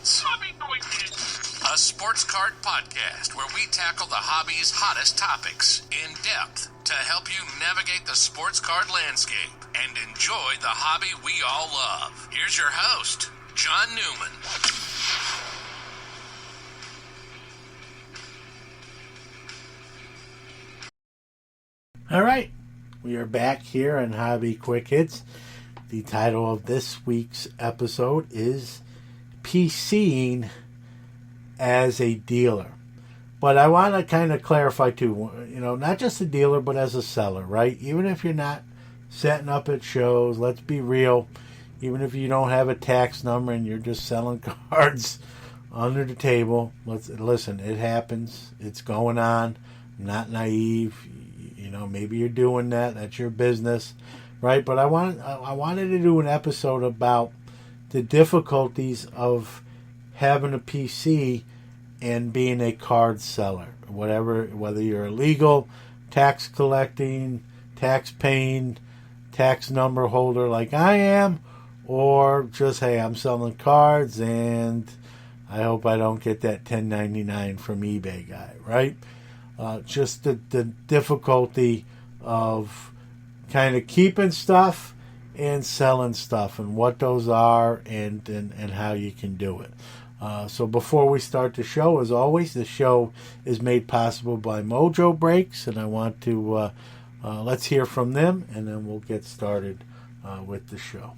Hits. A sports card podcast where we tackle the hobby's hottest topics in depth to help you navigate the sports card landscape and enjoy the hobby we all love. Here's your host, John Newman. All right, we are back here on Hobby Quick Hits. The title of this week's episode is PCing as a dealer. But I want to kind of clarify too, not just a dealer, but as a seller, right? Even if you're not setting up at shows, let's be real. Even if you don't have a tax number and you're just selling cards under the table, listen, it happens. It's going on. I'm not naive. Maybe you're doing that. That's your business, right? But I wanted to do an episode about the difficulties of having a PC and being a card seller. Whether you're illegal, tax collecting, tax paying, tax number holder like I am, or just, hey, I'm selling cards and I hope I don't get that $10.99 from eBay guy, right? Just the difficulty of kind of keeping stuff and selling stuff and what those are and how you can do it. So before we start the show, as always, the show is made possible by Mojo Breaks, and I want to let's hear from them, and then we'll get started with the show.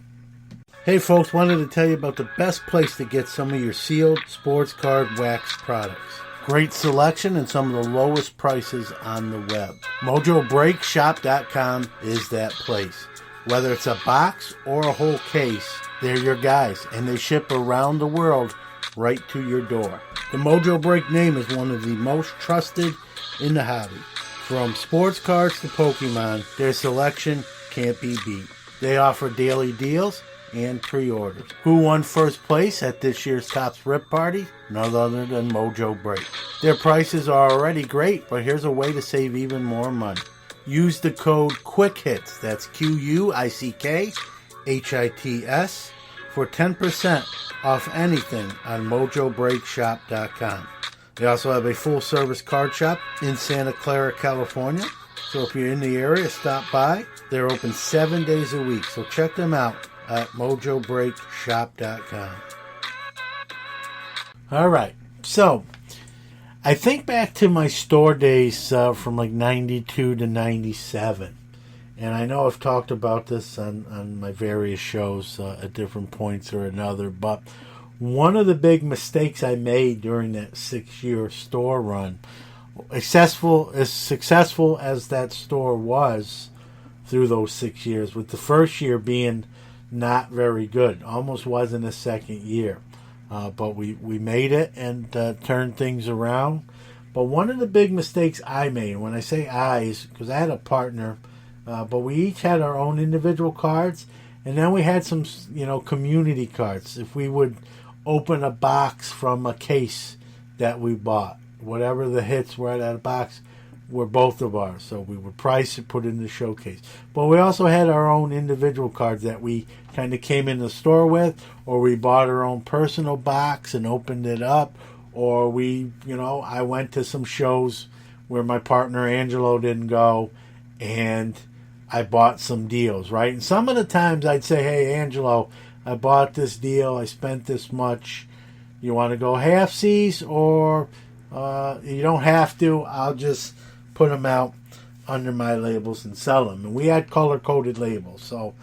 Hey folks, wanted to tell you about the best place to get some of your sealed sports card wax products. Great selection and some of the lowest prices on the web. MojoBreakShop.com is that place. Whether it's a box or a whole case, they're your guys, and they ship around the world right to your door. The Mojo Break name is one of the most trusted in the hobby. From sports cards to Pokemon, their selection can't be beat. They offer daily deals and pre-orders. Who won first place at this year's Topps Rip Party? None other than Mojo Break. Their prices are already great, but here's a way to save even more money. Use the code QUICKHITS, that's QUICKHITS, for 10% off anything on MojoBreakShop.com. They also have a full-service card shop in Santa Clara, California. So if you're in the area, stop by. They're open 7 days a week, so check them out at MojoBreakShop.com. All right, so I think back to my store days from like 92 to 97. And I know I've talked about this on my various shows at different points or another, but one of the big mistakes I made during that 6-year store run, as successful as that store was through those 6 years, with the first year being not very good, almost wasn't a second year. But we made it and turned things around. But one of the big mistakes I made, when I say I, is because I had a partner, but we each had our own individual cards, and then we had some, community cards. If we would open a box from a case that we bought, whatever the hits were out of the box were both of ours. So we would price it, put it in the showcase. But we also had our own individual cards that we kind of came in the store with, or we bought our own personal box and opened it up, or I went to some shows where my partner Angelo didn't go, and I bought some deals, right? And some of the times I'd say, hey, Angelo, I bought this deal, I spent this much. You want to go half-seas, or you don't have to. I'll just put them out under my labels and sell them. And we had color-coded labels, so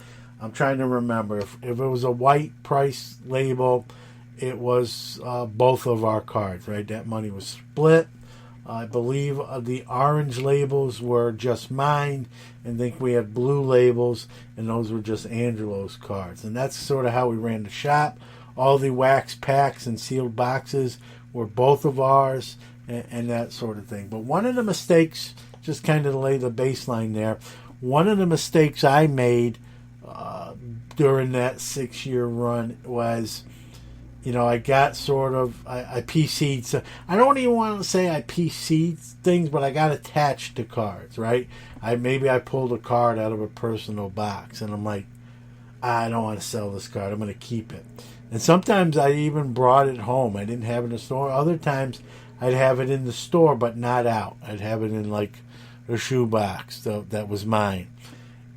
I'm trying to remember. If it was a white price label, it was both of our cards, right? That money was split. I believe the orange labels were just mine, and I think we had blue labels, and those were just Angelo's cards. And that's sort of how we ran the shop. All the wax packs and sealed boxes were both of ours, and that sort of thing. But one of the mistakes, just kind of to lay the baseline there, one of the mistakes I made during that 6-year run was, I got I PC'd. So I don't even want to say I PC'd things, but I got attached to cards, right? Maybe I pulled a card out of a personal box, and I'm like, I don't want to sell this card. I'm going to keep it. And sometimes I even brought it home. I didn't have it in the store. Other times I'd have it in the store, but not out. I'd have it in like a shoebox that was mine.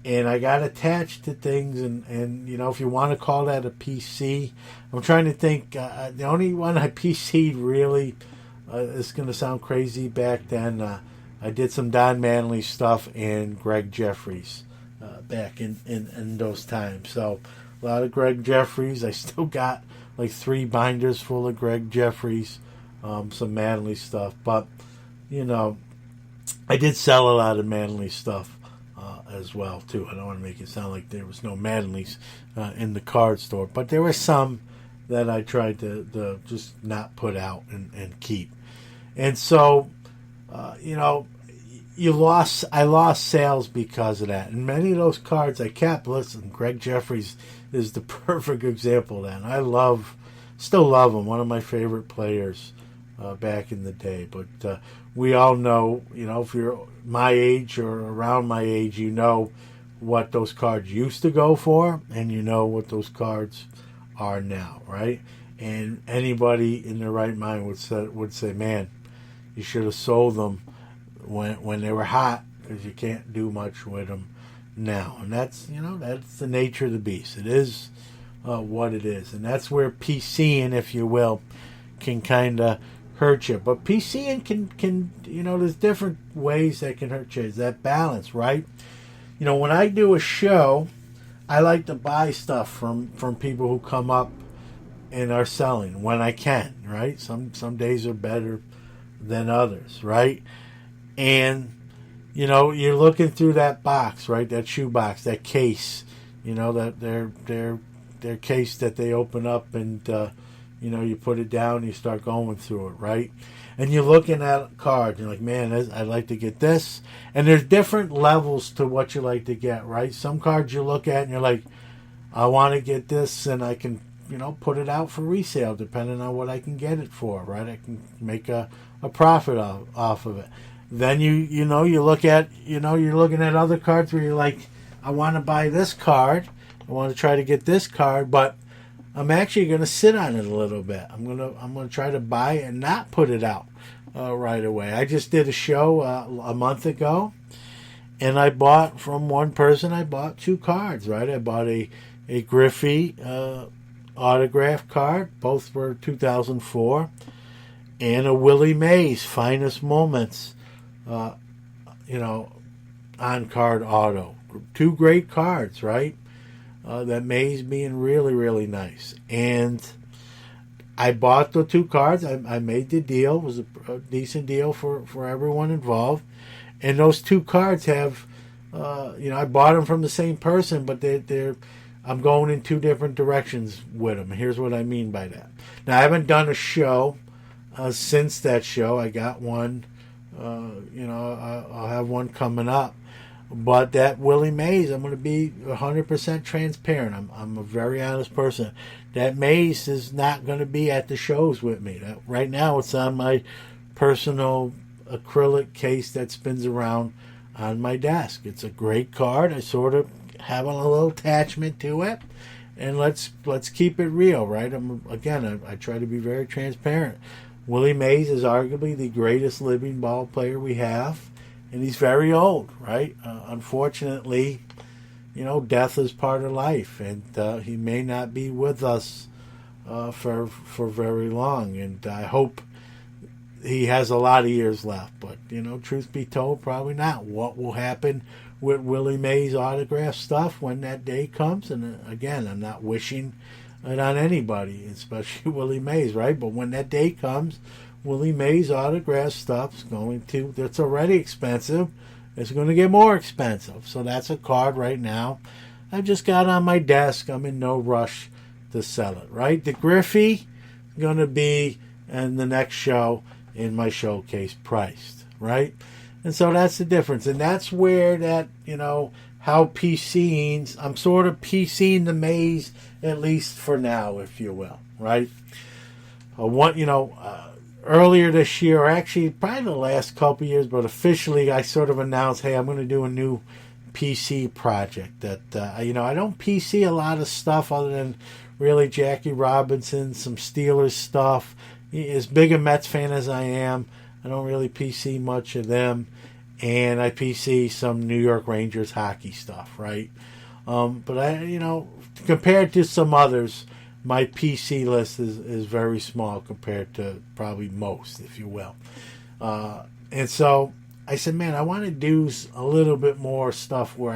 And I got attached to things, and if you want to call that a PC, I'm trying to think. The only one I PC'd really, is going to sound crazy back then. I did some Don Manley stuff and Greg Jeffries back in those times. So a lot of Greg Jeffries. I still got like 3 binders full of Greg Jeffries, some Manley stuff. But, I did sell a lot of Manley stuff as well too. I don't want to make it sound like there was no Manleys in the card store, but there were some that I tried to just not put out and keep. And so, I lost sales because of that. And many of those cards I kept. Listen, Greg Jeffries is the perfect example of that. And I still love him. One of my favorite players back in the day. But we all know, if you're my age or around my age, you know what those cards used to go for, and you know what those cards are now, right? And anybody in their right mind would say, man, you should have sold them when they were hot, because you can't do much with them now. And that's the nature of the beast. It is what it is, and that's where PCing, if you will, can kind of hurt you. But PCing can there's different ways that can hurt you. It's that balance, right? When I do a show, I like to buy stuff from people who come up and are selling when I can, right? Some days are better than others, right? And you're looking through that box, right? That shoe box, that case, that their case that they open up, and you put it down and you start going through it, right? And you're looking at cards. You're like, man, I'd like to get this. And there's different levels to what you like to get, right? Some cards you look at and you're like, I want to get this, and I can, put it out for resale depending on what I can get it for, right? I can make a profit off of it. Then you look at, you're looking at other cards where you're like, I want to buy this card. I want to try to get this card, but I'm actually going to sit on it a little bit. I'm going to try to buy it and not put it out right away. I just did a show a month ago, and I bought from one person. I bought 2 cards. Right, I bought a Griffey autograph card. Both were 2004, and a Willie Mays Finest Moments, on card auto. 2 great cards, right? That Mays being really, really nice. And I bought the 2 cards. I made the deal. It was a decent deal for everyone involved. And those 2 cards have, I bought them from the same person, but I'm going in 2 different directions with them. Here's what I mean by that. Now, I haven't done a show since that show. I got one, I'll have one coming up. But that Willie Mays, I'm going to be 100% transparent. I'm a very honest person. That Mays is not going to be at the shows with me. Right now, it's on my personal acrylic case that spins around on my desk. It's a great card. I sort of have a little attachment to it, and let's keep it real, right? I try to be very transparent. Willie Mays is arguably the greatest living ball player we have. And he's very old, right? Unfortunately, death is part of life, and he may not be with us for very long. And I hope he has a lot of years left. But truth be told, probably not. What will happen with Willie Mays autograph stuff when that day comes? And again, I'm not wishing it on anybody, especially Willie Mays, right? But when that day comes, Willie Mays autograph stuff's that's already expensive. It's going to get more expensive. So that's a card right now I've just got on my desk. I'm in no rush to sell it, right? The Griffey going to be in the next show in my showcase priced, right? And so that's the difference. And that's where that, how PCing, I'm sort of PCing the Mays, at least for now, if you will, right? Earlier this year, or actually probably the last couple of years, but officially I sort of announced, hey, I'm going to do a new PC project that, I don't PC a lot of stuff other than really Jackie Robinson, some Steelers stuff. As big a Mets fan as I am, I don't really PC much of them. And I PC some New York Rangers hockey stuff, right? But compared to some others, my PC list is very small compared to probably most, if you will. And so I said, man, I want to do a little bit more stuff where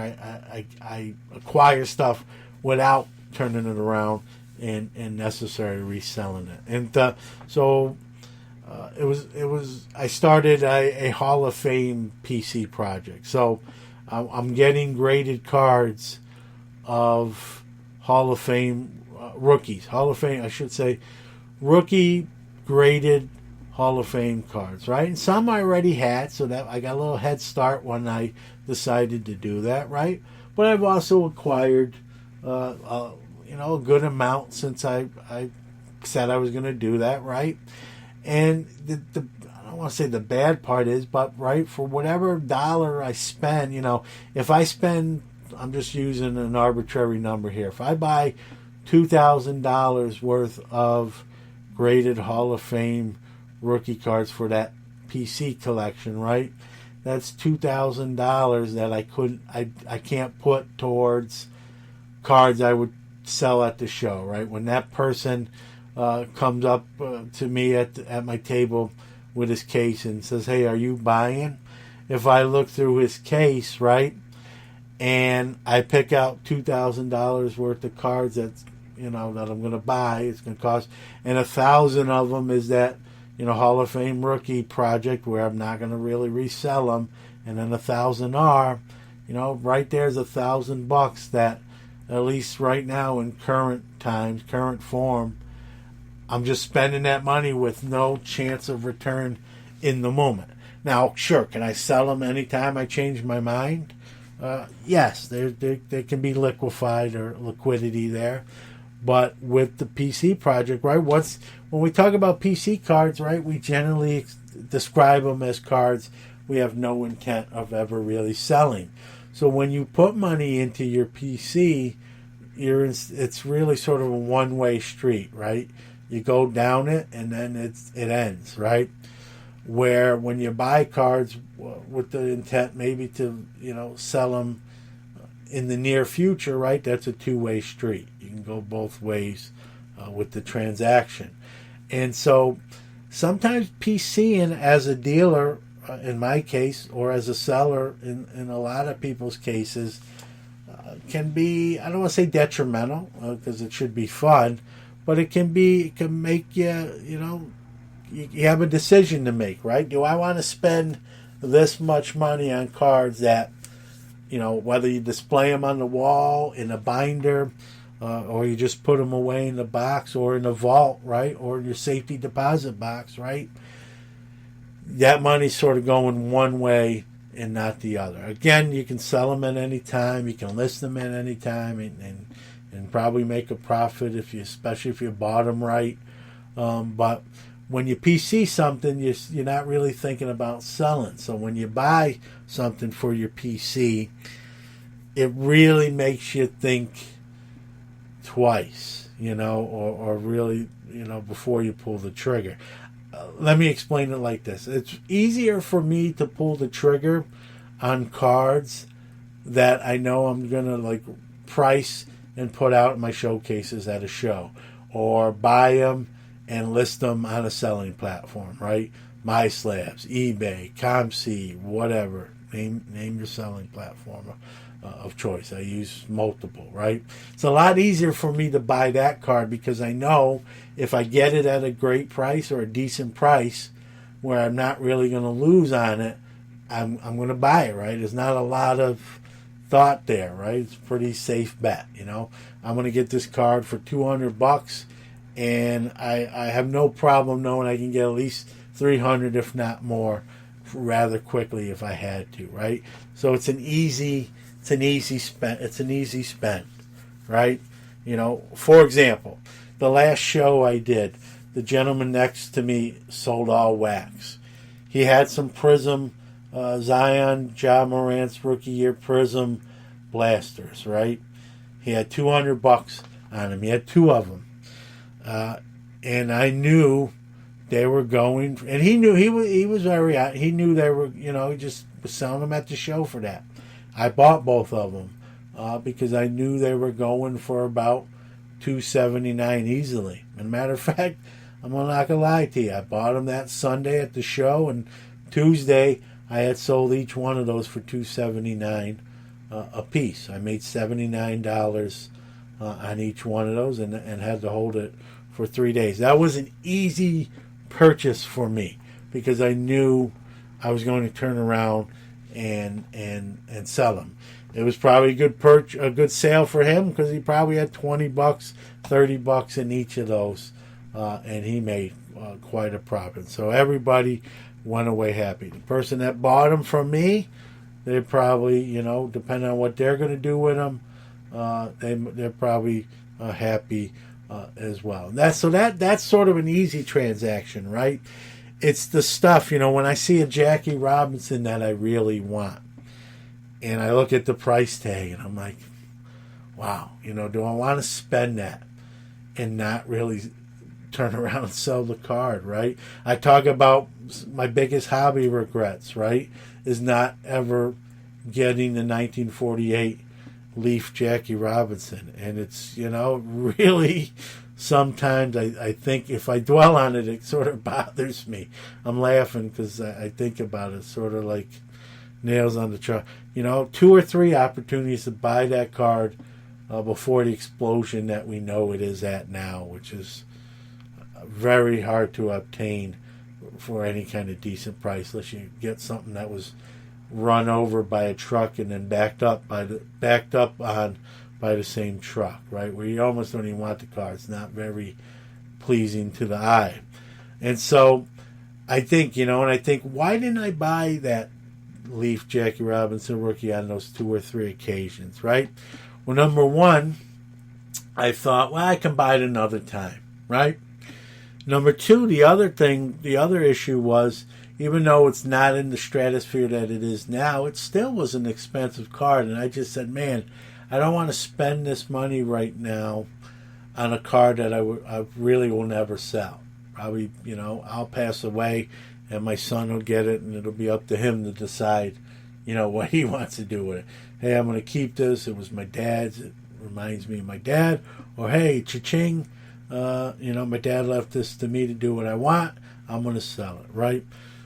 I acquire stuff without turning it around and necessarily reselling it. And so I started a Hall of Fame PC project. So I'm getting graded cards of Hall of Fame rookies. Hall of Fame, I should say, rookie graded Hall of Fame cards, right? And some I already had, so that I got a little head start when I decided to do that, right? But I've also acquired, a good amount since I said I was going to do that, right? And I don't want to say the bad part is, but right, for whatever dollar I spend, if I spend, I'm just using an arbitrary number here. If I buy $2,000 worth of graded Hall of Fame rookie cards for that PC collection, right? That's $2,000 that I can't put towards cards I would sell at the show, right? When that person comes up to me at my table with his case and says, "Hey, are you buying?" If I look through his case, right, and I pick out $2,000 worth of cards that I'm going to buy, it's going to cost, and 1,000 of them is that Hall of Fame rookie project where I'm not going to really resell them, and then 1,000 are, right there's $1,000 that, at least right now in current times, current form, I'm just spending that money with no chance of return in the moment. Now, sure, can I sell them anytime I change my mind? Yes, there can be liquefied or liquidity there. But with the PC project, right, when we talk about PC cards, right, we generally describe them as cards we have no intent of ever really selling. So when you put money into your PC, it's really sort of a one-way street, right? You go down it and then it ends, right? Where when you buy cards with the intent maybe to sell them in the near future, right? That's a two-way street. You can go both ways with the transaction. And so sometimes PCing as a dealer, in my case, or as a seller in a lot of people's cases, can be, I don't want to say detrimental, because it should be fun, but it can make you, you have a decision to make, right? Do I want to spend this much money on cards that, whether you display them on the wall, in a binder, or you just put them away in the box or in a vault, right? Or in your safety deposit box, right? That money's sort of going one way and not the other. Again, you can sell them at any time. You can list them at any time and probably make a profit, especially if you bought them right. But when you PC something, you're not really thinking about selling. So when you buy something for your PC, it really makes you think twice, or really, before you pull the trigger. Let me explain it like this. It's easier for me to pull the trigger on cards that I know I'm going to price and put out in my showcases at a show, or buy them and list them on a selling platform, right? MySlabs, eBay, ComC, whatever. Name your selling platform of choice. I use multiple, right? It's a lot easier for me to buy that card because I know if I get it at a great price or a decent price where I'm not really going to lose on it, I'm going to buy it, right? There's not a lot of thought there, right? It's a pretty safe bet, I'm going to get this card for $200 and I have no problem knowing I can get at least $300, if not more, rather quickly if I had to, right? So it's an easy spend, right? For example, the last show I did, the gentleman next to me sold all wax. He had some Prism, Zion, Ja Morant's rookie year Prism blasters, right? He had $200 on them. He had two of them. And I knew they were going, and he knew he was very, he knew they were, he just was selling them at the show for that. I bought both of them because I knew they were going for about $279 easily. And matter of fact, I'm not gonna lie to you, I bought them that Sunday at the show, and Tuesday I had sold each one of those for $279 a piece. I made $79 on each one of those, and had to hold it for 3 days. That was an easy purchase for me because I knew I was going to turn around and sell them. It was probably a good sale for him because he probably had $20, $30 in each of those, and he made quite a profit. So everybody went away happy. The person that bought them from me, they probably, depending on what they're going to do with them, they're probably happy as well. That's sort of an easy transaction, right? It's the stuff, when I see a Jackie Robinson that I really want, and I look at the price tag, and I'm like, wow, do I want to spend that and not really turn around and sell the card, right? I talk about my biggest hobby regrets, right, is not ever getting the 1948 Leaf Jackie Robinson. And it's, really sometimes I think if I dwell on it, it sort of bothers me. I'm laughing because I think about it sort of like nails on the chalk. 2 or 3 opportunities to buy that card before the explosion that we know it is at now, which is very hard to obtain for any kind of decent price unless you get something that was run over by a truck and then backed up on by the same truck, right? Where you almost don't even want the car. It's not very pleasing to the eye. And so I think, why didn't I buy that Leaf Jackie Robinson rookie on those 2 or 3 occasions, right? Well, number one, I thought, I can buy it another time, right? Number two, the other issue was, even though it's not in the stratosphere that it is now, it still was an expensive card. And I just said, man, I don't want to spend this money right now on a card that I really will never sell. Probably, I'll pass away and my son will get it, and it'll be up to him to decide, what he wants to do with it. Hey, I'm going to keep this. It was my dad's. It reminds me of my dad. Or, hey, cha-ching, my dad left this to me to do what I want. I'm going to sell it, right?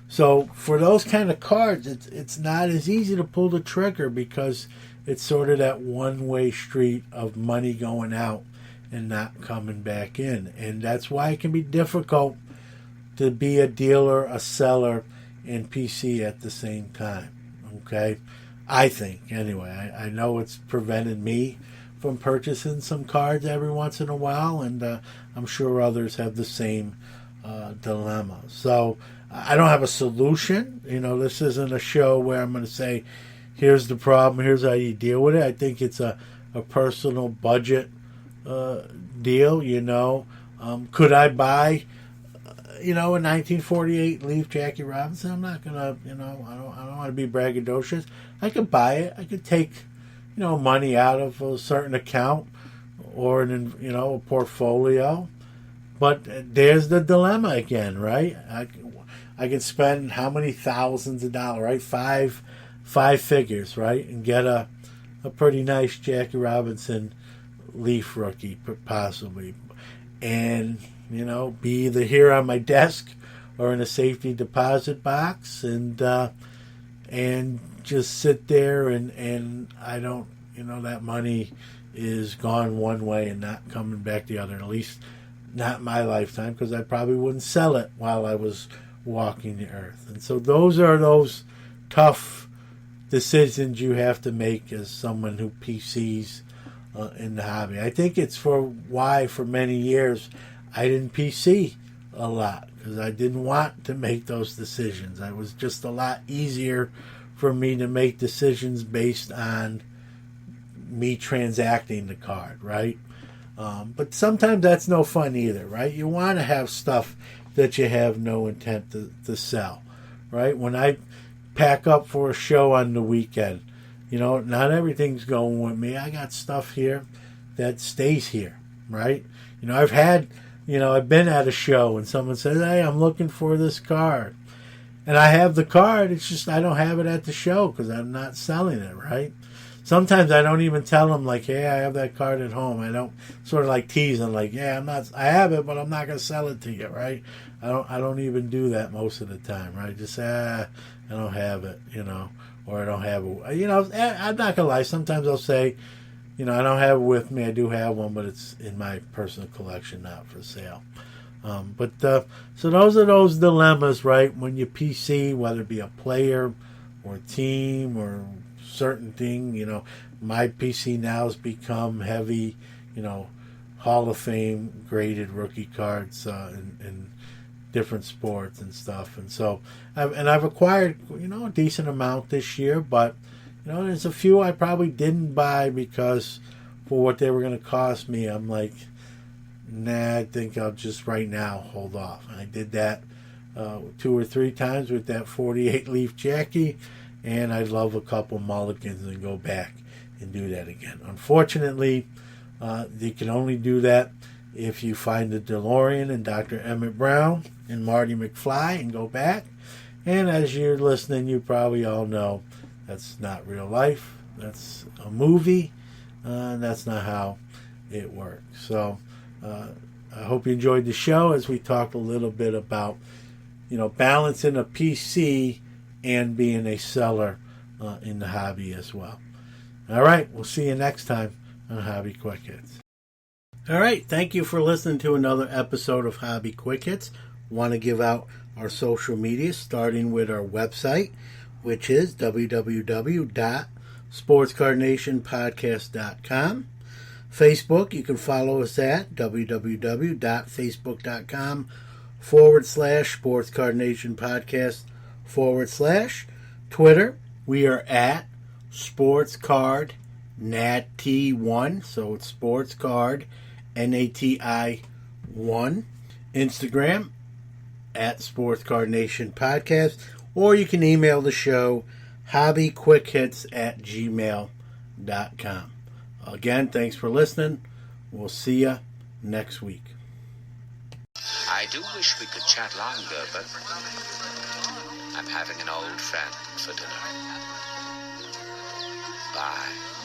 So for those kind of cards, it's not as easy to pull the trigger because it's sort of that one-way street of money going out and not coming back in. And that's why it can be difficult to be a dealer, a seller, and PC at the same time. Okay? I think, anyway. I know it's prevented me from purchasing some cards every once in a while, and I'm sure others have the same dilemma. So I don't have a solution. This isn't a show where I'm going to say, here's the problem, here's how you deal with it. I think it's a personal budget deal, Could I buy, a 1948 Leaf Jackie Robinson? I'm not going to, I don't want to be braggadocious. I could buy it. I could take, money out of a certain account or, a portfolio. But there's the dilemma again, right? I can spend how many thousands of dollars, right? Five figures, right? And get a pretty nice Jackie Robinson Leaf rookie, possibly. And, be either here on my desk or in a safety deposit box and just sit there and I don't, that money is gone one way and not coming back the other, at least not in my lifetime, because I probably wouldn't sell it while I was walking the earth. And so those are those tough decisions you have to make as someone who PCs in the hobby. I think it's why for many years I didn't PC a lot, because I didn't want to make those decisions. It was just a lot easier for me to make decisions based on me transacting the card, right? But sometimes that's no fun either, right? You want to have stuff that you have no intent to sell, right? When I pack up for a show on the weekend, not everything's going with me. I got stuff here that stays here, right? I've been at a show and someone says, hey, I'm looking for this card. And I have the card, it's just I don't have it at the show because I'm not selling it, right? Sometimes I don't even tell them, like, hey, I have that card at home. I don't sort of like tease them, like, yeah, I have it, but I'm not going to sell it to you, right? I don't even do that most of the time, right? Just say, I don't have it, or I don't have it. I'm not going to lie. Sometimes I'll say, I don't have it with me. I do have one, but it's in my personal collection, not for sale. So those are those dilemmas, right? When you PC, whether it be a player or a team or certain thing, my PC now has become heavy, Hall of Fame graded rookie cards in different sports and stuff. And so, I've acquired, a decent amount this year, but, there's a few I probably didn't buy because for what they were going to cost me, I'm like, nah, I think I'll just right now hold off. And I did that 2 or 3 times with that 48 leaf Jackie, and I'd love a couple mulligans and go back and do that again. Unfortunately, you can only do that if you find the DeLorean and Dr. Emmett Brown and Marty McFly and go back. And as you're listening, you probably all know that's not real life. That's a movie. And that's not how it works. So I hope you enjoyed the show as we talked a little bit about, balancing a PC and being a seller in the hobby as well. All right, we'll see you next time on Hobby Quick Hits. All right, thank you for listening to another episode of Hobby Quick Hits. Want to give out our social media, starting with our website, which is www.sportscardnationpodcast.com. Facebook, you can follow us at www.facebook.com/SportsCardNationPodcast/. Twitter, we are at SportsCardNati1, so it's SportsCard NATI1. Instagram, at SportsCardNationPodcast, or you can email the show, hobbyquickhits@gmail.com. Again, thanks for listening. We'll see you next week. I do wish we could chat longer, but I'm having an old friend for dinner. Bye.